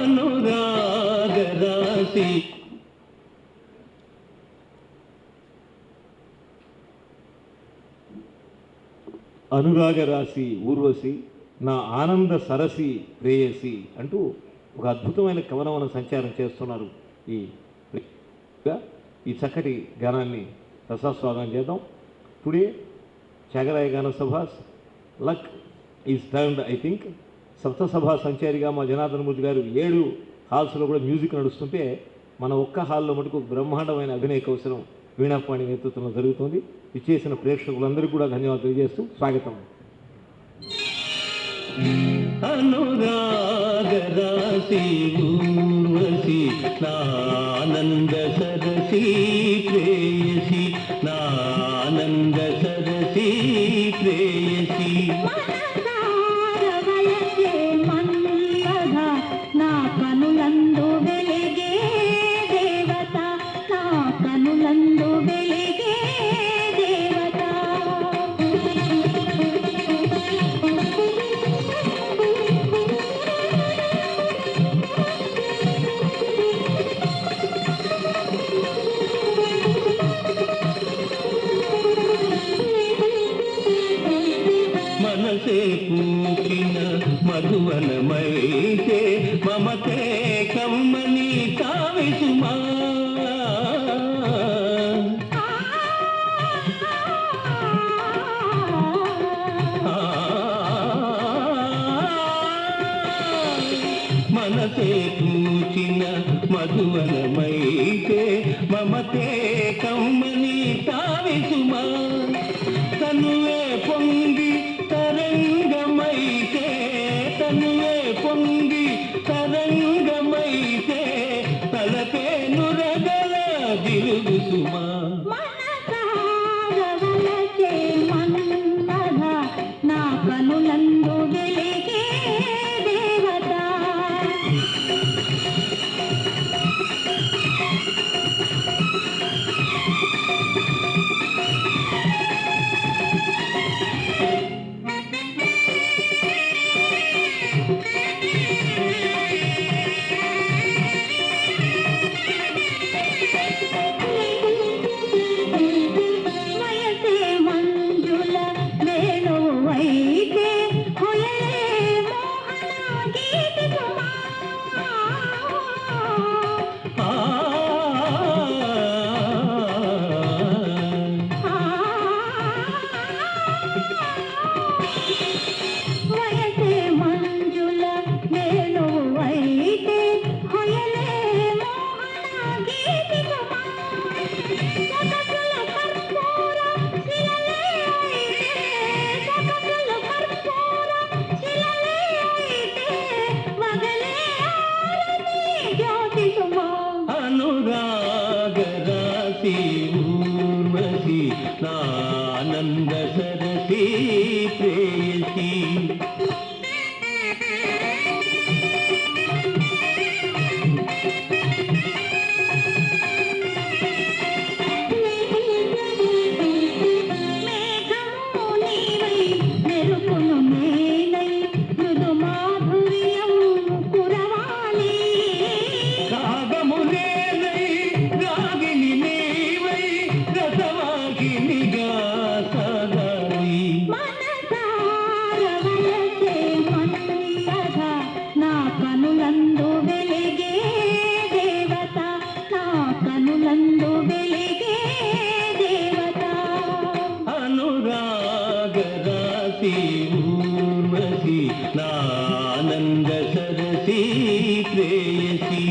అనురాగరాశి అనురాగరాశి ఊర్వశి నా ఆనంద సరసి ప్రేయసి అంటూ ఒక అద్భుతమైన కవనవన సంచారం చేస్తున్నారు. ఈ చక్కటి గానాన్ని రసాస్వాదం చేద్దాం. Today Thyagaraya Gana Sabha's luck is turned. I think సప్తసభా సంచారిగా మా జనార్దన మూర్తి గారు 7 హాల్స్లో కూడా మ్యూజిక్ నడుస్తుంటే మన ఒక్క హాల్లో మటుకు బ్రహ్మాండమైన అభినయ కౌశలం వీణాపాణి నేతృత్వంలో జరుగుతుంది. ఇచ్చేసిన ప్రేక్షకులందరికీ కూడా ధన్యవాదాలు తెలియజేస్తూ స్వాగతం. అనురాగరాశి ఊర్వశి నానంద సరసి ప్రేయసి నానంద సరసి ప్రేయసి నా కనులందు వెలిగే దేవత నా కనులందు వెలిగే దేవత మనసే పూచిన మధువనమైతే మమతే కమ్మని కావిసుమా మనసే పూచిన మధువనమైతే మమతే కమ్మని కావిసుమా తనువే పొంగి తరంగమైతే తనువే పొంగి తరంగమైతే తలపే నురగల దిలుగుసుమా నా కనులందు వెలిగే దేవత అనురాగరాశి ఊర్వశి నానంద సరసి ప్రేయసి అనురాగరాశి ఊర్వశి నానంద సరసి ప్రేయసి